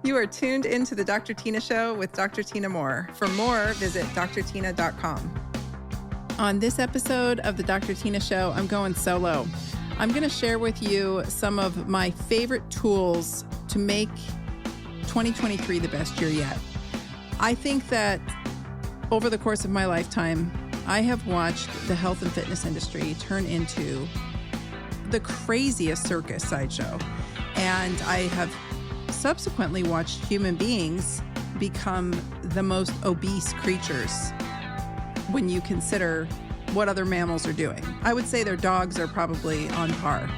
You are tuned into the Dr. Tina Show with Dr. Tina Moore. For more, visit drtina.com. On this episode of the Dr. Tina Show, I'm going solo. I'm going to share with you some of my favorite tools to make 2023 the best year yet. I think that over the course of my lifetime, I have watched the health and fitness industry turn into the craziest circus sideshow. And I have subsequently watched human beings become the most obese creatures when you consider what other mammals are doing. I would say their dogs are probably on par.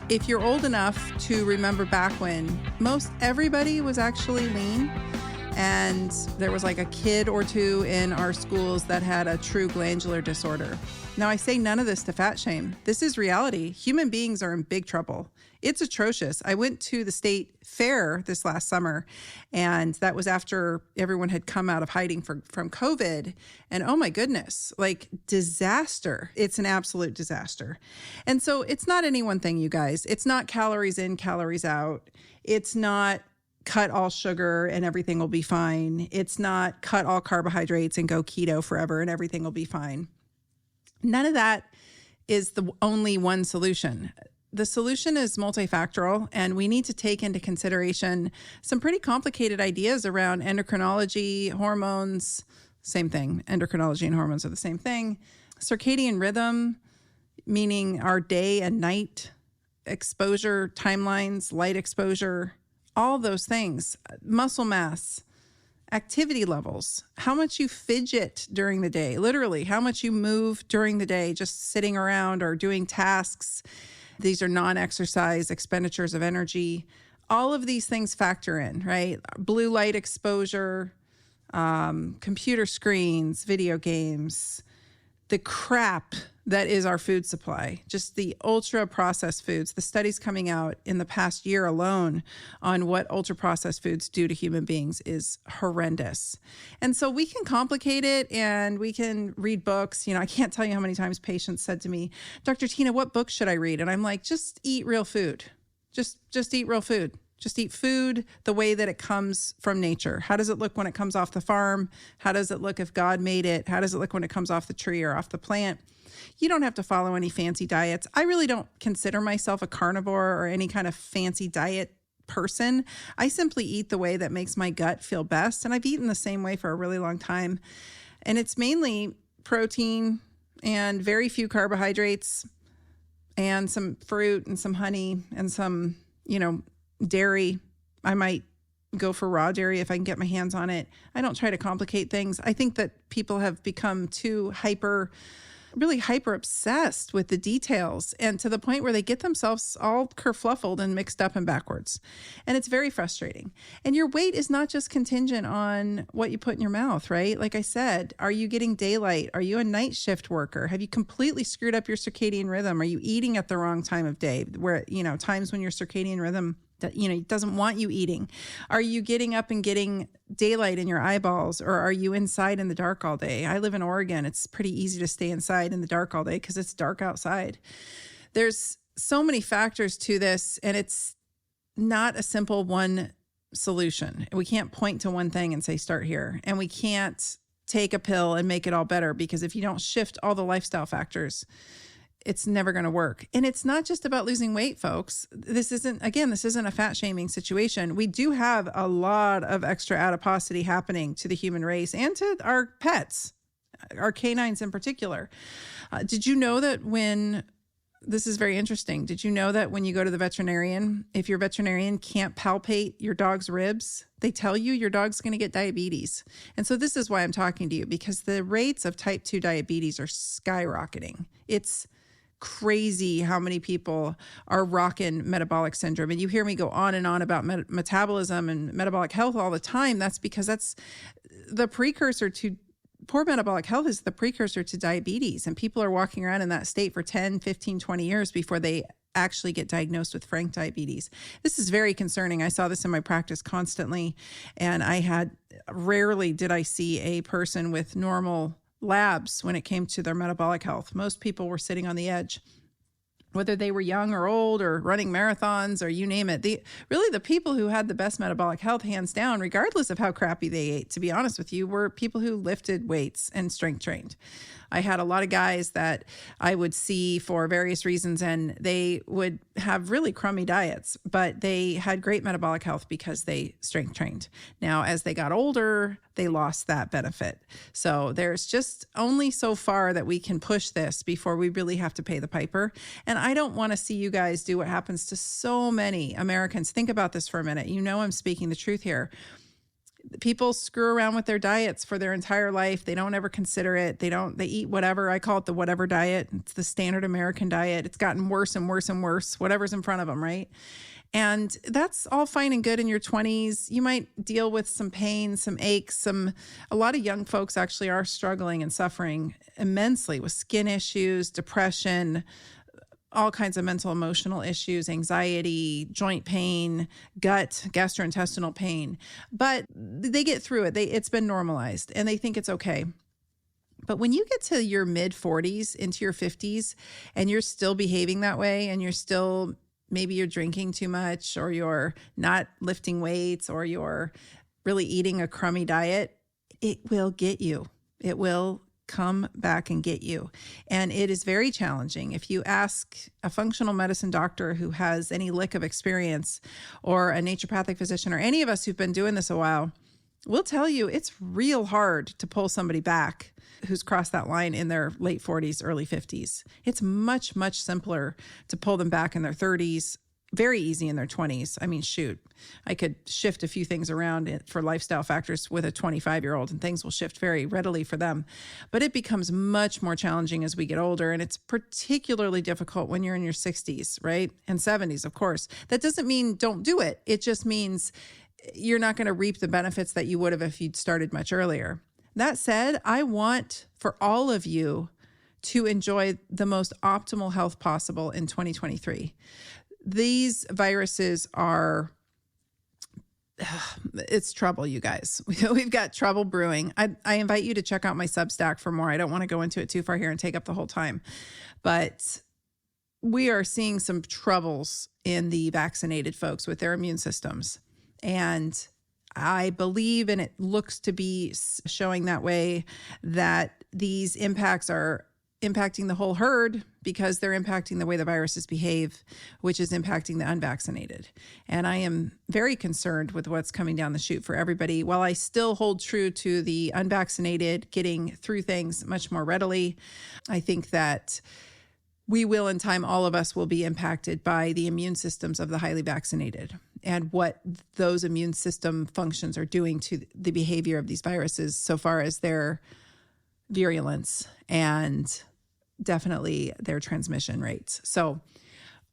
If you're old enough to remember back when most everybody was actually lean, and there was like a kid or two in our schools that had a true glandular disorder. Now, I say none of this to fat shame. This is reality. Human beings are in big trouble. It's atrocious. I went to the state fair this last summer, and that was after everyone had come out of hiding from COVID. And oh my goodness, like disaster. It's an absolute disaster. And so it's not any one thing, you guys. It's not calories in, calories out. It's not cut all sugar and everything will be fine. It's not cut all carbohydrates and go keto forever and everything will be fine. None of that is the only one solution. The solution is multifactorial, and we need to take into consideration some pretty complicated ideas around endocrinology, hormones, same thing. Endocrinology and hormones are the same thing. Circadian rhythm, meaning our day and night exposure timelines, light exposure, all those things, muscle mass, activity levels, how much you fidget during the day, literally how much you move during the day, just sitting around or doing tasks. These are non-exercise expenditures of energy. All of these things factor in, right? Blue light exposure, computer screens, video games, the crap that is our food supply, just the ultra processed foods. The studies coming out in the past year alone on what ultra processed foods do to human beings is horrendous. And so we can complicate it and we can read books. You know, I can't tell you how many times patients said to me, Dr. Tina, what book should I read? And I'm like, just eat real food. Just eat real food. Just eat food the way that it comes from nature. How does it look when it comes off the farm? How does it look if God made it? How does it look when it comes off the tree or off the plant? You don't have to follow any fancy diets. I really don't consider myself a carnivore or any kind of fancy diet person. I simply eat the way that makes my gut feel best. And I've eaten the same way for a really long time. And it's mainly protein and very few carbohydrates and some fruit and some honey and some, dairy. I might go for raw dairy if I can get my hands on it. I don't try to complicate things. I think that people have become too really hyper obsessed with the details, and to the point where they get themselves all kerfluffled and mixed up and backwards. And it's very frustrating. And your weight is not just contingent on what you put in your mouth, right? Like I said, are you getting daylight? Are you a night shift worker? Have you completely screwed up your circadian rhythm? Are you eating at the wrong time of day where, times when your circadian rhythm that, doesn't want you eating? Are you getting up and getting daylight in your eyeballs, or are you inside in the dark all day? I live in Oregon. It's pretty easy to stay inside in the dark all day because it's dark outside. There's so many factors to this, and it's not a simple one solution. We can't point to one thing and say, start here. And we can't take a pill and make it all better, because if you don't shift all the lifestyle factors, it's never going to work. And it's not just about losing weight, folks. This isn't a fat shaming situation. We do have a lot of extra adiposity happening to the human race and to our pets, our canines in particular. Did you know that this is very interesting. Did you know that when you go to the veterinarian, if your veterinarian can't palpate your dog's ribs, they tell you your dog's going to get diabetes? And so this is why I'm talking to you, because the rates of type 2 diabetes are skyrocketing. It's crazy how many people are rocking metabolic syndrome. And you hear me go on and on about metabolism and metabolic health all the time. That's because that's the precursor to poor metabolic health, is the precursor to diabetes. And people are walking around in that state for 10, 15, 20 years before they actually get diagnosed with frank diabetes. This is very concerning. I saw this in my practice constantly. And rarely did I see a person with normal labs when it came to their metabolic health. Most people were sitting on the edge. whether they were young or old or running marathons or you name it. The people who had the best metabolic health, hands down, regardless of how crappy they ate, to be honest with you, were people who lifted weights and strength trained. I had a lot of guys that I would see for various reasons, and they would have really crummy diets, but they had great metabolic health because they strength trained. Now, as they got older, they lost that benefit. So there's just only so far that we can push this before we really have to pay the piper. And I don't want to see you guys do what happens to so many Americans. Think about this for a minute. You know I'm speaking the truth here. People screw around with their diets for their entire life. They don't ever consider it. They eat whatever. I call it the whatever diet. It's the standard American diet. It's gotten worse and worse and worse, whatever's in front of them, right? And that's all fine and good in your 20s. You might deal with some pain, some aches, a lot of young folks actually are struggling and suffering immensely with skin issues, depression, all kinds of mental, emotional issues, anxiety, joint pain, gut, gastrointestinal pain. But they get through it. It's been normalized and they think it's okay. But when you get to your mid 40s into your 50s and you're still behaving that way and maybe you're drinking too much or you're not lifting weights or you're really eating a crummy diet, it will get you. It will come back and get you. And it is very challenging. If you ask a functional medicine doctor who has any lick of experience or a naturopathic physician or any of us who've been doing this a while, we'll tell you it's real hard to pull somebody back who's crossed that line in their late 40s, early 50s. It's much, much simpler to pull them back in their 30s. Very easy in their 20s. I mean, shoot, I could shift a few things around for lifestyle factors with a 25-year-old and things will shift very readily for them. But it becomes much more challenging as we get older. And it's particularly difficult when you're in your 60s, right? And 70s, of course. That doesn't mean don't do it. It just means you're not going to reap the benefits that you would have if you'd started much earlier. That said, I want for all of you to enjoy the most optimal health possible in 2023. These viruses it's trouble, you guys. We've got trouble brewing. I invite you to check out my Substack for more. I don't want to go into it too far here and take up the whole time, but we are seeing some troubles in the vaccinated folks with their immune systems. And I believe, and it looks to be showing that way, that these impacts are impacting the whole herd because they're impacting the way the viruses behave, which is impacting the unvaccinated. And I am very concerned with what's coming down the chute for everybody. While I still hold true to the unvaccinated getting through things much more readily, I think that we will, in time, all of us will be impacted by the immune systems of the highly vaccinated and what those immune system functions are doing to the behavior of these viruses so far as their virulence and definitely their transmission rates. So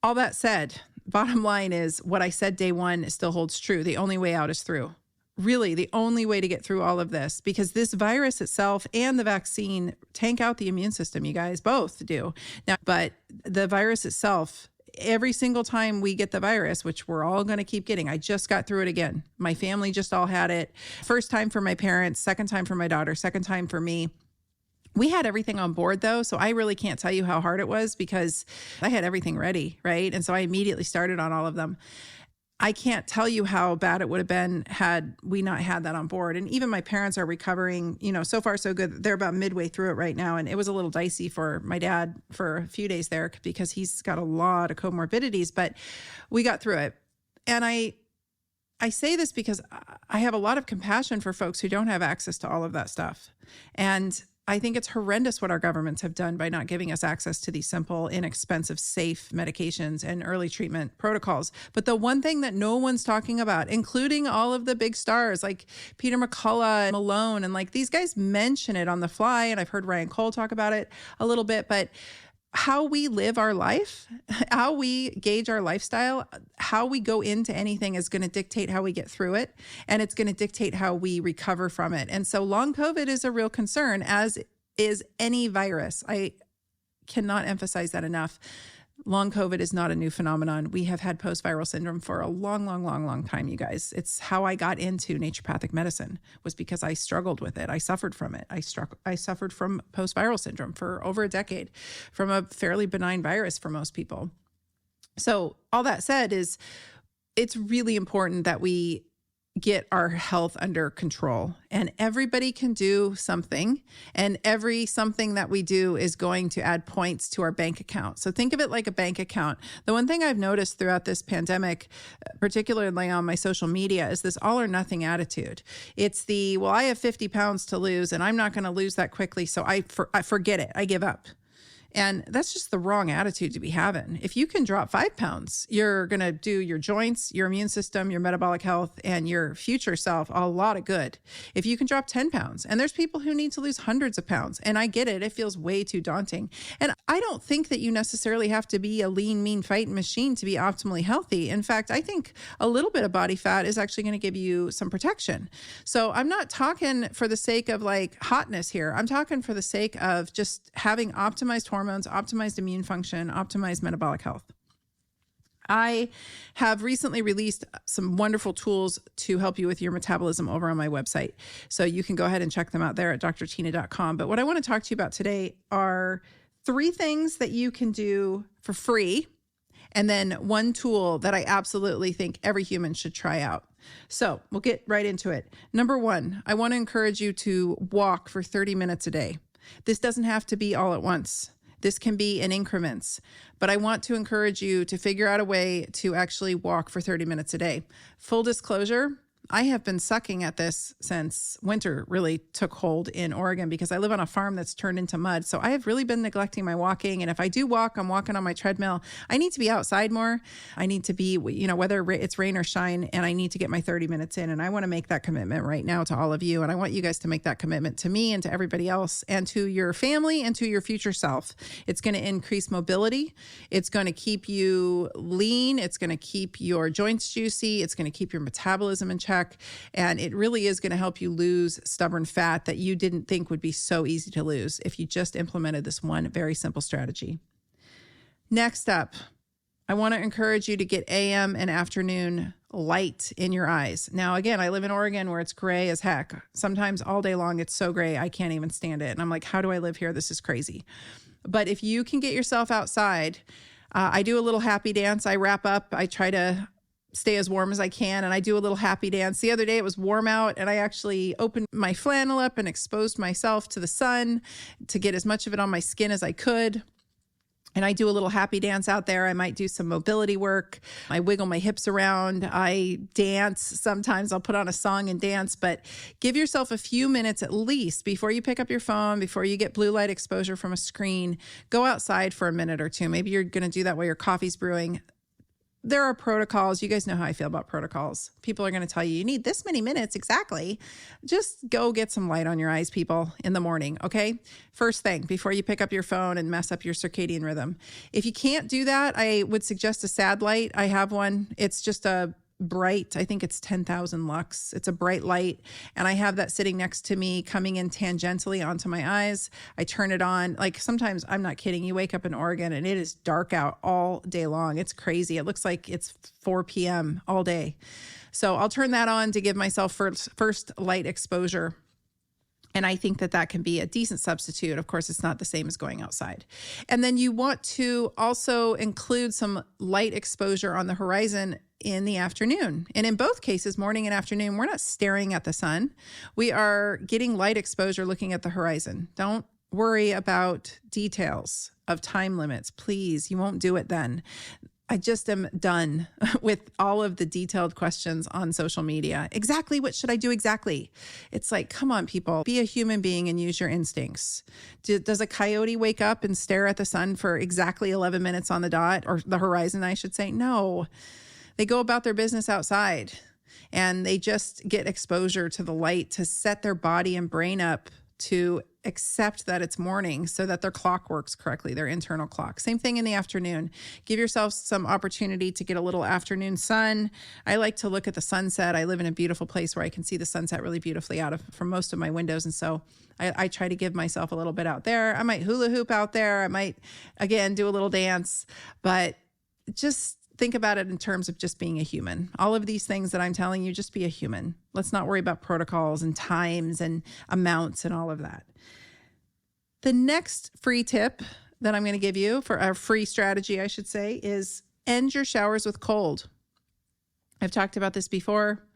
all that said, bottom line is what I said day one still holds true. The only way out is through. Really, the only way to get through all of this, because this virus itself and the vaccine tank out the immune system, you guys both do. Now, but the virus itself, every single time we get the virus, which we're all going to keep getting, I just got through it again. My family just all had it. First time for my parents, second time for my daughter, second time for me. We had everything on board though, so I really can't tell you how hard it was because I had everything ready, right? And so I immediately started on all of them. I can't tell you how bad it would have been had we not had that on board. And even my parents are recovering, so far so good. They're about midway through it right now. And it was a little dicey for my dad for a few days there because he's got a lot of comorbidities, but we got through it. And I say this because I have a lot of compassion for folks who don't have access to all of that stuff. And I think it's horrendous what our governments have done by not giving us access to these simple, inexpensive, safe medications and early treatment protocols. But the one thing that no one's talking about, including all of the big stars like Peter McCullough and Malone, and like these guys mention it on the fly, and I've heard Ryan Cole talk about it a little bit, but how we live our life, how we gauge our lifestyle, how we go into anything is going to dictate how we get through it. And it's going to dictate how we recover from it. And so long COVID is a real concern, as is any virus. I cannot emphasize that enough. Long COVID is not a new phenomenon. We have had post-viral syndrome for a long time, you guys. It's how I got into naturopathic medicine, was because I struggled with it. I suffered from it. I suffered from post-viral syndrome for over a decade, from a fairly benign virus for most people. So all that said is, it's really important that we get our health under control, and everybody can do something, and every something that we do is going to add points to our bank account. So think of it like a bank account. The one thing I've noticed throughout this pandemic, particularly on my social media, is this all or nothing attitude. It's the, well, I have 50 pounds to lose and I'm not going to lose that quickly, so I forget it. I give up. And that's just the wrong attitude to be having. If you can drop 5 pounds, you're going to do your joints, your immune system, your metabolic health, and your future self a lot of good. If you can drop 10 pounds, and there's people who need to lose hundreds of pounds, and I get it, it feels way too daunting. And I don't think that you necessarily have to be a lean, mean fighting machine to be optimally healthy. In fact, I think a little bit of body fat is actually going to give you some protection. So I'm not talking for the sake of like hotness here. I'm talking for the sake of just having optimized hormones, optimized immune function, optimized metabolic health. I have recently released some wonderful tools to help you with your metabolism over on my website. So you can go ahead and check them out there at drtina.com. But what I want to talk to you about today are 3 things that you can do for free, and then 1 tool that I absolutely think every human should try out. So we'll get right into it. Number 1, I want to encourage you to walk for 30 minutes a day. This doesn't have to be all at once. This can be in increments, but I want to encourage you to figure out a way to actually walk for 30 minutes a day. Full disclosure, I have been sucking at this since winter really took hold in Oregon, because I live on a farm that's turned into mud. So I have really been neglecting my walking. And if I do walk, I'm walking on my treadmill. I need to be outside more. I need to be, whether it's rain or shine, and I need to get my 30 minutes in. And I want to make that commitment right now to all of you. And I want you guys to make that commitment to me and to everybody else and to your family and to your future self. It's going to increase mobility. It's going to keep you lean. It's going to keep your joints juicy. It's going to keep your metabolism in check. And it really is going to help you lose stubborn fat that you didn't think would be so easy to lose if you just implemented this one very simple strategy. Next up, I want to encourage you to get AM and afternoon light in your eyes. Now, again, I live in Oregon where it's gray as heck. Sometimes all day long, it's so gray, I can't even stand it. And I'm like, how do I live here? This is crazy. But if you can get yourself outside, I do a little happy dance. I wrap up. I try to stay as warm as I can, and I do a little happy dance. The other day it was warm out, and I actually opened my flannel up and exposed myself to the sun to get as much of it on my skin as I could. And I do a little happy dance out there. I might do some mobility work. I wiggle my hips around. I dance. Sometimes I'll put on a song and dance, but give yourself a few minutes at least before you pick up your phone, before you get blue light exposure from a screen. Go outside for a minute or two. Maybe you're going to do that while your coffee's brewing. There are protocols. You guys know how I feel about protocols. People are going to tell you need this many minutes exactly. Just go get some light on your eyes, people, in the morning, okay? First thing, before you pick up your phone and mess up your circadian rhythm. If you can't do that, I would suggest a sad light. I have one. It's just a bright, I think it's 10,000 lux. It's a bright light. And I have that sitting next to me, coming in tangentially onto my eyes. I turn it on. Like sometimes, I'm not kidding, you wake up in Oregon and it is dark out all day long. It's crazy. It looks like it's 4 p.m. all day. So I'll turn that on to give myself first light exposure. And I think that can be a decent substitute. Of course, it's not the same as going outside. And then you want to also include some light exposure on the horizon in the afternoon. And in both cases, morning and afternoon, we're not staring at the sun. We are getting light exposure looking at the horizon. Don't worry about details of time limits. Please, you won't do it then. I just am done with all of the detailed questions on social media. Exactly, what should I do exactly? It's like, come on, people, be a human being and use your instincts. Does a coyote wake up and stare at the sun for exactly 11 minutes on the dot, or the horizon, I should say? No, they go about their business outside and they just get exposure to the light to set their body and brain up to accept that it's morning so that their clock works correctly, their internal clock. Same thing in the afternoon. Give yourself some opportunity to get a little afternoon sun. I like to look at the sunset. I live in a beautiful place where I can see the sunset really beautifully from most of my windows. And so I try to give myself a little bit out there. I might hula hoop out there. I might, again, do a little dance, but just think about it in terms of just being a human. All of these things that I'm telling you, just be a human. Let's not worry about protocols and times and amounts and all of that. The next free tip that I'm going to give you, for a free strategy, I should say, is end your showers with cold. I've talked about this before.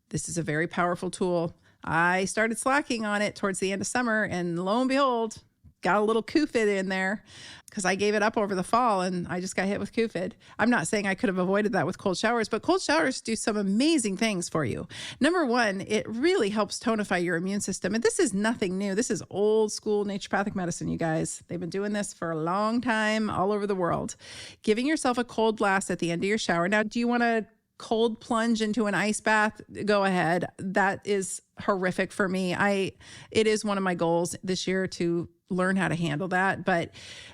This is a very powerful tool. I started slacking on it towards the end of summer, and lo and behold, got a little COVID in there because I gave it up over the fall and I just got hit with COVID. I'm not saying I could have avoided that with cold showers, but cold showers do some amazing things for you. Number one, it really helps tonify your immune system. And this is nothing new. This is old school naturopathic medicine, you guys. They've been doing this for a long time all over the world. Giving yourself a cold blast at the end of your shower. Now, do you want to cold plunge into an ice bath? Go ahead. That is horrific for me. It is one of my goals this year to learn how to handle that. But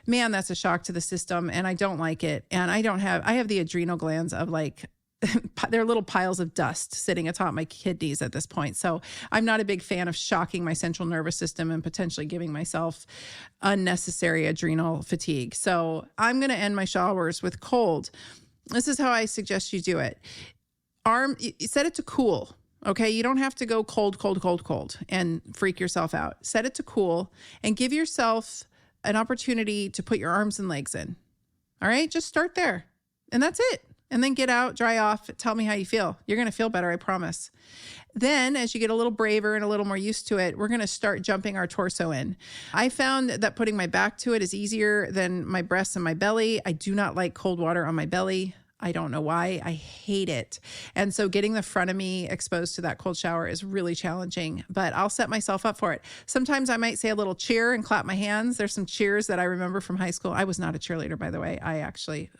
man, that's a shock to the system and I don't like it. And I have the adrenal glands of like, they're little piles of dust sitting atop my kidneys at this point. So I'm not a big fan of shocking my central nervous system and potentially giving myself unnecessary adrenal fatigue. So I'm going to end my showers with cold. This is how I suggest you do it. Set it to cool. Okay, you don't have to go cold and freak yourself out. Set it to cool and give yourself an opportunity to put your arms and legs in. All right, just start there. And that's it. And then get out, dry off, tell me how you feel. You're going to feel better, I promise. Then as you get a little braver and a little more used to it, we're going to start jumping our torso in. I found that putting my back to it is easier than my breasts and my belly. I do not like cold water on my belly. I don't know why. I hate it. And so getting the front of me exposed to that cold shower is really challenging, but I'll set myself up for it. Sometimes I might say a little cheer and clap my hands. There's some cheers that I remember from high school. I was not a cheerleader, by the way.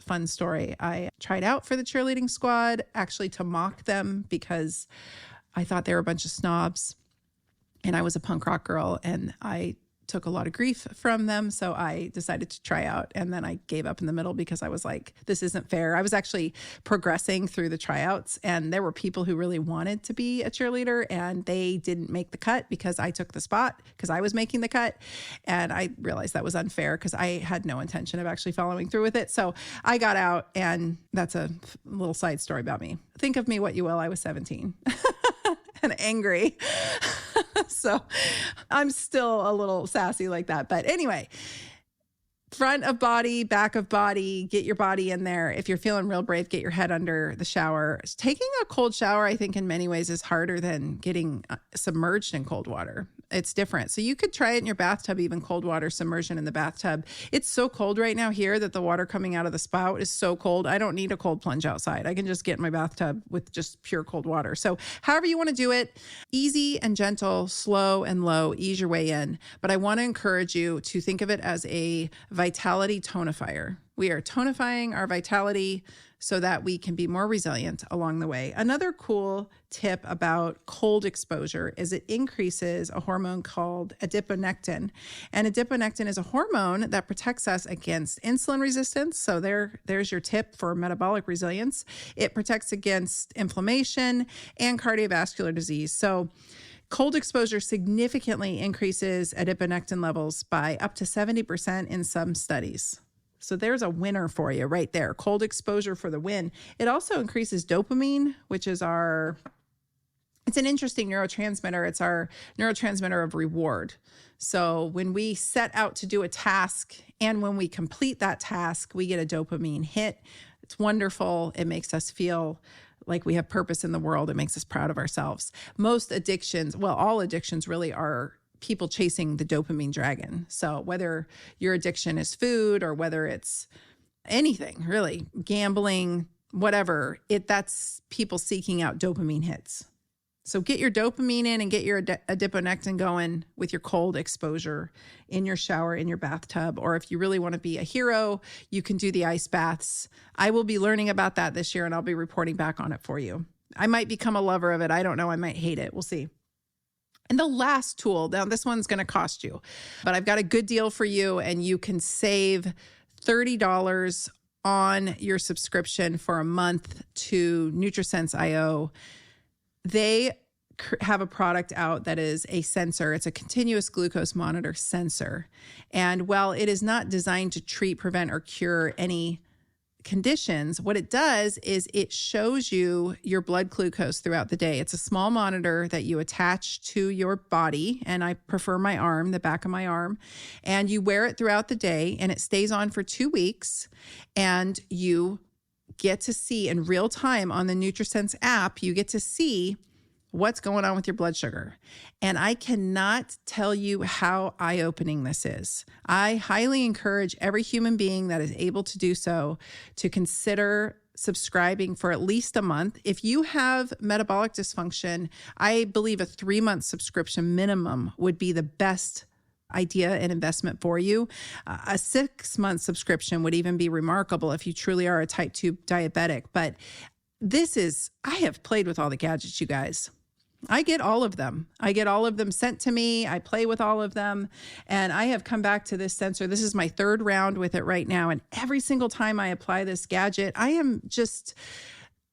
Fun story. I tried out for the cheerleading squad actually to mock them because I thought they were a bunch of snobs and I was a punk rock girl and I took a lot of grief from them. So I decided to try out and then I gave up in the middle because I was like, this isn't fair. I was actually progressing through the tryouts and there were people who really wanted to be a cheerleader and they didn't make the cut because I took the spot because I was making the cut. And I realized that was unfair because I had no intention of actually following through with it. So I got out and that's a little side story about me. Think of me what you will. I was 17 and angry. So I'm still a little sassy like that. But anyway, front of body, back of body, get your body in there. If you're feeling real brave, get your head under the shower. Taking a cold shower, I think in many ways is harder than getting submerged in cold water. It's different. So you could try it in your bathtub, even cold water submersion in the bathtub. It's so cold right now here that the water coming out of the spout is so cold. I don't need a cold plunge outside. I can just get in my bathtub with just pure cold water. So however you want to do it, easy and gentle, slow and low, ease your way in. But I want to encourage you to think of it as a vitality tonifier. We are tonifying our vitality so that we can be more resilient along the way. Another cool tip about cold exposure is it increases a hormone called adiponectin. And adiponectin is a hormone that protects us against insulin resistance. So there's your tip for metabolic resilience. It protects against inflammation and cardiovascular disease. So cold exposure significantly increases adiponectin levels by up to 70% in some studies. So there's a winner for you right there. Cold exposure for the win. It also increases dopamine, which is it's an interesting neurotransmitter. It's our neurotransmitter of reward. So when we set out to do a task and when we complete that task, we get a dopamine hit. It's wonderful. It makes us feel like we have purpose in the world. It makes us proud of ourselves. Most addictions, well, all addictions really are people chasing the dopamine dragon. So whether your addiction is food or whether it's anything, really, gambling, whatever, that's people seeking out dopamine hits. So get your dopamine in and get your adiponectin going with your cold exposure in your shower, in your bathtub. Or if you really want to be a hero, you can do the ice baths. I will be learning about that this year and I'll be reporting back on it for you. I might become a lover of it. I don't know. I might hate it. We'll see. And the last tool, now this one's going to cost you, but I've got a good deal for you, and you can save $30 on your subscription for a month to NutriSense.io. They have a product out that is a sensor. It's a continuous glucose monitor sensor. And while it is not designed to treat, prevent, or cure any conditions, what it does is it shows you your blood glucose throughout the day. It's a small monitor that you attach to your body, and I prefer my arm, the back of my arm, and you wear it throughout the day, and it stays on for 2 weeks, and you get to see in real time on the NutriSense app, you get to see what's going on with your blood sugar. And I cannot tell you how eye-opening this is. I highly encourage every human being that is able to do so to consider subscribing for at least a month. If you have metabolic dysfunction, I believe a 3-month subscription minimum would be the best idea and investment for you. A 6-month subscription would even be remarkable if you truly are a type 2 diabetic. But I have played with all the gadgets, you guys. I get all of them. I get all of them sent to me. I play with all of them. And I have come back to this sensor. This is my 3rd round with it right now. And every single time I apply this gadget,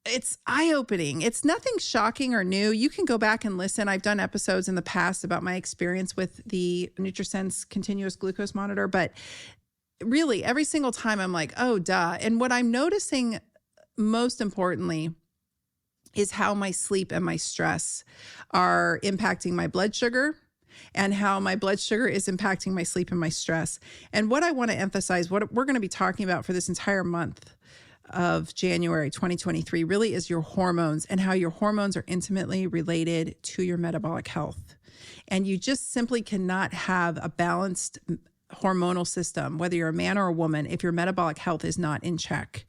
it's eye-opening. It's nothing shocking or new. You can go back and listen. I've done episodes in the past about my experience with the NutriSense continuous glucose monitor. But really, every single time I'm like, oh, duh. And what I'm noticing most importantly is how my sleep and my stress are impacting my blood sugar, and how my blood sugar is impacting my sleep and my stress. And what I want to emphasize, what we're going to be talking about for this entire month of January 2023 really is your hormones, and how your hormones are intimately related to your metabolic health. And you just simply cannot have a balanced hormonal system, whether you're a man or a woman, if your metabolic health is not in check.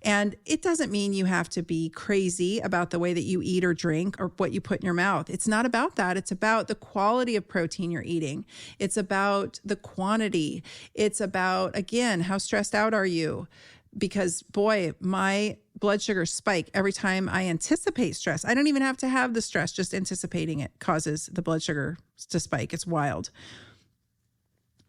And it doesn't mean you have to be crazy about the way that you eat or drink or what you put in your mouth. It's not about that. It's about the quality of protein you're eating. It's about the quantity. It's about, again, how stressed out are you? Because boy, my blood sugar spike every time I anticipate stress. I don't even have to have the stress, just anticipating it causes the blood sugar to spike. It's wild.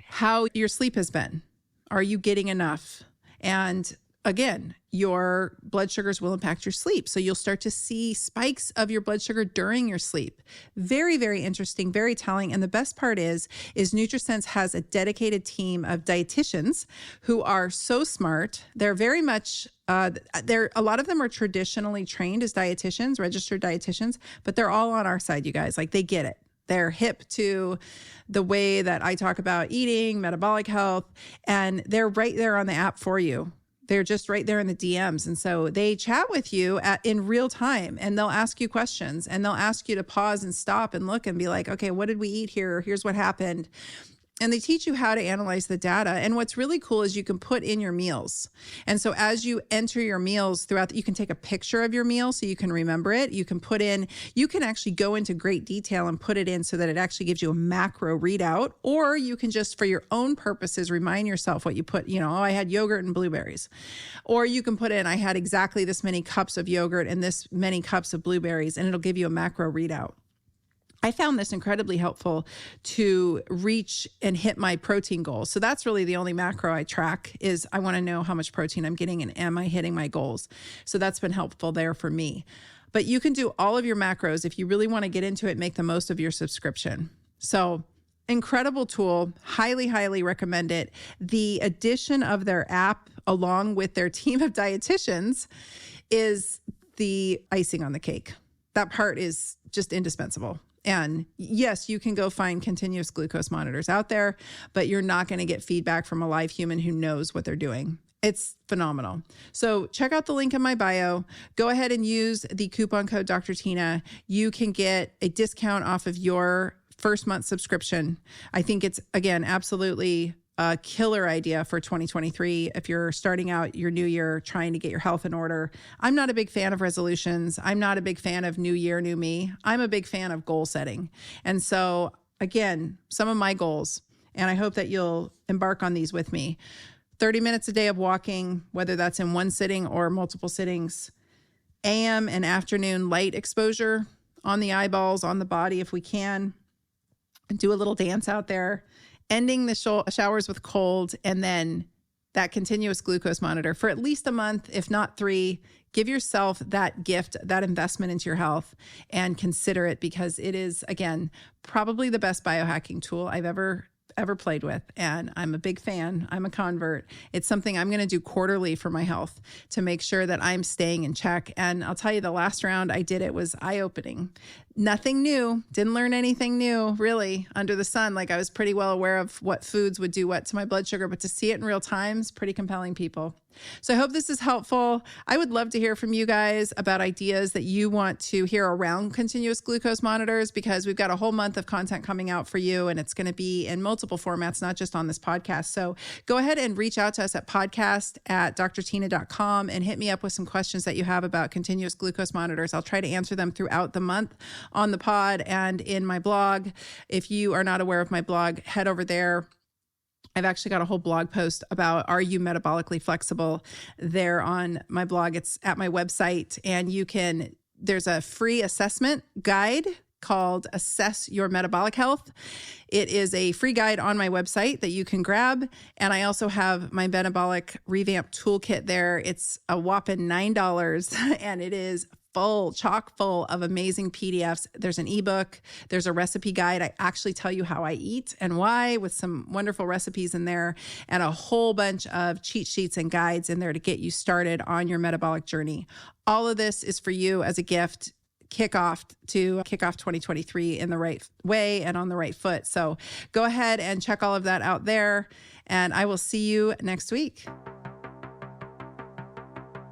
How your sleep has been. Are you getting enough? And again, your blood sugars will impact your sleep. So you'll start to see spikes of your blood sugar during your sleep. Very, very interesting, very telling. And the best part is NutriSense has a dedicated team of dietitians who are so smart. They're very much, a lot of them are traditionally trained as dietitians, registered dietitians, but they're all on our side, you guys. Like, they get it. They're hip to the way that I talk about eating, metabolic health, and they're right there on the app for you. They're just right there in the DMs. And so they chat with you in real time, and they'll ask you questions, and they'll ask you to pause and stop and look and be like, okay, what did we eat here? Here's what happened. And they teach you how to analyze the data. And what's really cool is you can put in your meals. And so as you enter your meals you can take a picture of your meal so you can remember it. You can actually go into great detail and put it in so that it actually gives you a macro readout. Or you can just, for your own purposes, remind yourself what you put, I had yogurt and blueberries. Or you can put in, I had exactly this many cups of yogurt and this many cups of blueberries, and it'll give you a macro readout. I found this incredibly helpful to reach and hit my protein goals. So that's really the only macro I track, is I want to know how much protein I'm getting and am I hitting my goals. So that's been helpful there for me. But you can do all of your macros if you really want to get into it, make the most of your subscription. So incredible tool, highly, highly recommend it. The addition of their app along with their team of dietitians is the icing on the cake. That part is just indispensable. And yes, you can go find continuous glucose monitors out there, but you're not going to get feedback from a live human who knows what they're doing. It's phenomenal. So check out the link in my bio. Go ahead and use the coupon code Dr. Tina. You can get a discount off of your first month subscription. I think it's, again, absolutely a killer idea for 2023 if you're starting out your new year trying to get your health in order. I'm not a big fan of resolutions. I'm not a big fan of new year, new me. I'm a big fan of goal setting. And so, again, some of my goals, and I hope that you'll embark on these with me. 30 minutes a day of walking, whether that's in one sitting or multiple sittings. AM and afternoon light exposure on the eyeballs, on the body if we can. do a little dance out there, ending the showers with cold, and then that continuous glucose monitor for at least a month, if not 3. Give yourself that gift, that investment into your health, and consider it, because it is, again, probably the best biohacking tool I've ever played with. And I'm a big fan. I'm a convert. It's something I'm going to do quarterly for my health to make sure that I'm staying in check. And I'll tell you, the last round I did it was eye-opening. Nothing new. Didn't learn anything new, really, under the sun. Like, I was pretty well aware of what foods would do what to my blood sugar, but to see it in real time is pretty compelling, people. So I hope this is helpful. I would love to hear from you guys about ideas that you want to hear around continuous glucose monitors, because we've got a whole month of content coming out for you, and it's going to be in multiple formats, not just on this podcast. So go ahead and reach out to us at podcast@drtina.com and hit me up with some questions that you have about continuous glucose monitors. I'll try to answer them throughout the month on the pod and in my blog. If you are not aware of my blog, head over there. I've actually got a whole blog post about, are you metabolically flexible, there on my blog. It's at my website, and there's a free assessment guide called Assess Your Metabolic Health. It is a free guide on my website that you can grab. And I also have my metabolic revamp toolkit there. It's a whopping $9 and it is chock full of amazing PDFs. There's an ebook, there's a recipe guide. I actually tell you how I eat and why, with some wonderful recipes in there, and a whole bunch of cheat sheets and guides in there to get you started on your metabolic journey. All of this is for you as a gift, kick off 2023 in the right way and on the right foot. So go ahead and check all of that out there, and I will see you next week.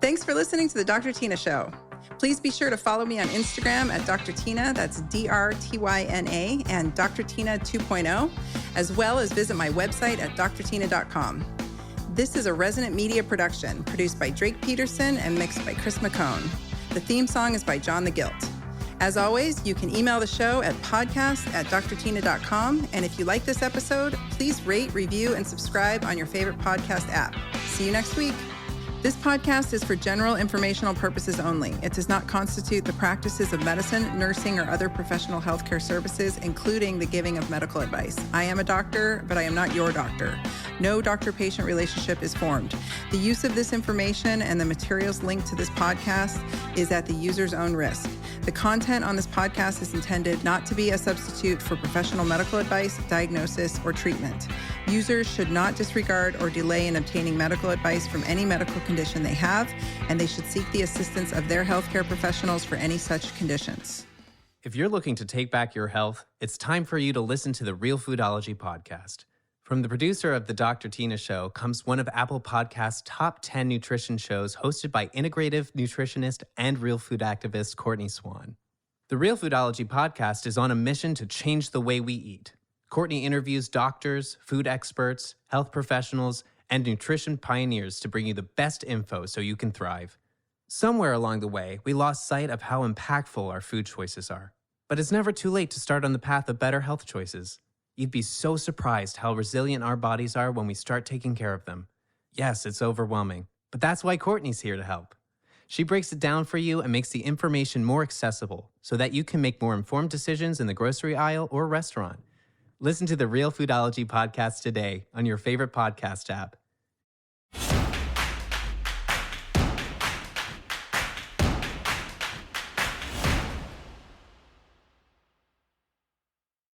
Thanks for listening to the Dr. Tina Show. Please be sure to follow me on Instagram at Dr. Tina, that's DRTYNA, and Dr. Tina 2.0, as well as visit my website at drtina.com. This is a Resonant Media production, produced by Drake Peterson and mixed by Chris McCone. The theme song is by John the Guilt. As always, you can email the show at podcast@drtina.com. And if you like this episode, please rate, review, and subscribe on your favorite podcast app. See you next week. This podcast is for general informational purposes only. It does not constitute the practices of medicine, nursing, or other professional healthcare services, including the giving of medical advice. I am a doctor, but I am not your doctor. No doctor-patient relationship is formed. The use of this information and the materials linked to this podcast is at the user's own risk. The content on this podcast is intended not to be a substitute for professional medical advice, diagnosis, or treatment. Users should not disregard or delay in obtaining medical advice from any medical condition they have, and they should seek the assistance of their healthcare professionals for any such conditions. If you're looking to take back your health, it's time for you to listen to the Real Foodology podcast. From the producer of The Dr. Tina Show comes one of Apple Podcast's top 10 nutrition shows, hosted by integrative nutritionist and real food activist Courtney Swan. The Real Foodology podcast is on a mission to change the way we eat. Courtney interviews doctors, food experts, health professionals, and nutrition pioneers to bring you the best info so you can thrive. Somewhere along the way, we lost sight of how impactful our food choices are. But it's never too late to start on the path of better health choices. You'd be so surprised how resilient our bodies are when we start taking care of them. Yes, it's overwhelming, but that's why Courtney's here to help. She breaks it down for you and makes the information more accessible so that you can make more informed decisions in the grocery aisle or restaurant. Listen to the Real Foodology podcast today on your favorite podcast app.